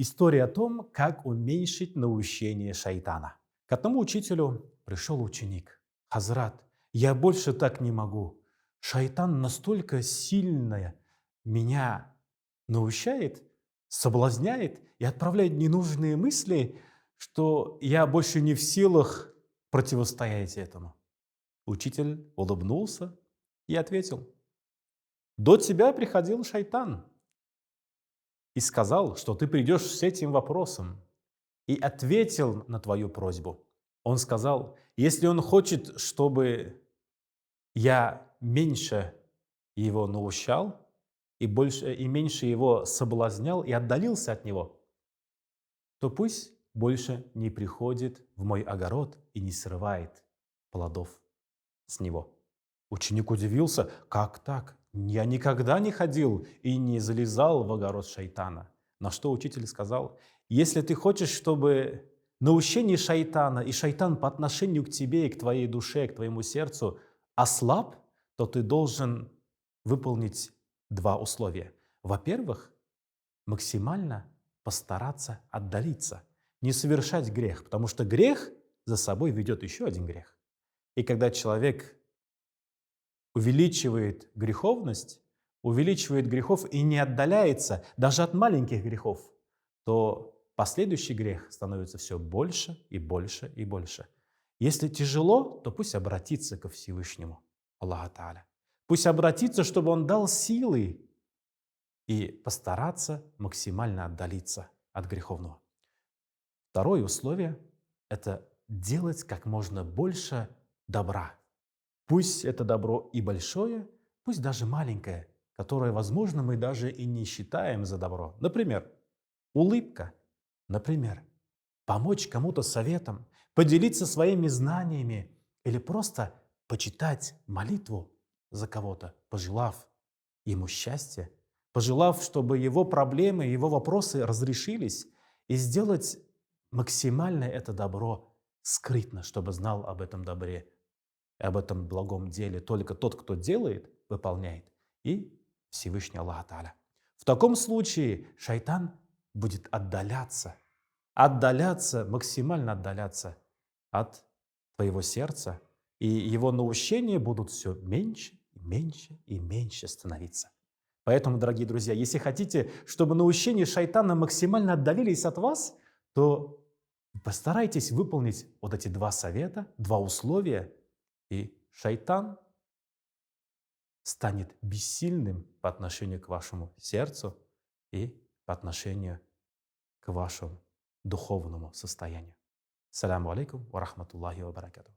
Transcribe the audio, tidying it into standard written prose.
История о том, как уменьшить наущение шайтана. К одному учителю пришел ученик. «Хазрат, я больше так не могу. Шайтан настолько сильно меня наущает, соблазняет и отправляет ненужные мысли, что я больше не в силах противостоять этому». Учитель улыбнулся и ответил: «До тебя приходил шайтан и сказал, что ты придешь с этим вопросом, и ответил на твою просьбу. Он сказал: если он хочет, чтобы я меньше его наущал и меньше его соблазнял и отдалился от него, то пусть больше не приходит в мой огород и не срывает плодов с него». Ученик удивился: «Как так? Я никогда не ходил и не залезал в огород шайтана». На что учитель сказал: «Если ты хочешь, чтобы наущение шайтана и шайтан по отношению к тебе и к твоей душе, к твоему сердцу ослаб, то ты должен выполнить два условия. Во-первых, максимально постараться отдалиться, не совершать грех, потому что грех за собой ведет еще один грех. И когда человек увеличивает греховность, увеличивает грехов и не отдаляется даже от маленьких грехов, то последующий грех становится все больше и больше и больше. Если тяжело, то пусть обратится ко Всевышнему, Аллаху Тааля. Пусть обратится, чтобы Он дал силы и постараться максимально отдалиться от греховного. Второе условие – это делать как можно больше добра. Пусть это добро и большое, пусть даже маленькое, которое, возможно, мы даже и не считаем за добро. Например, улыбка, например, помочь кому-то советом, поделиться своими знаниями или просто почитать молитву за кого-то, пожелав ему счастья, пожелав, чтобы его проблемы, его вопросы разрешились, и сделать максимально это добро скрытно, чтобы знал об этом добре, об этом благом деле только тот, кто делает, выполняет, и Всевышний Аллах Тааля. В таком случае шайтан будет отдаляться, максимально отдаляться от твоего сердца, и его наущения будут все меньше, меньше и меньше становиться. Поэтому, дорогие друзья, если хотите, чтобы наущения шайтана максимально отдалились от вас, то постарайтесь выполнить вот эти два совета, два условия, и шайтан станет бессильным по отношению к вашему сердцу и по отношению к вашему духовному состоянию. Саляму алейкум ва рахматуллахи ва баракатух.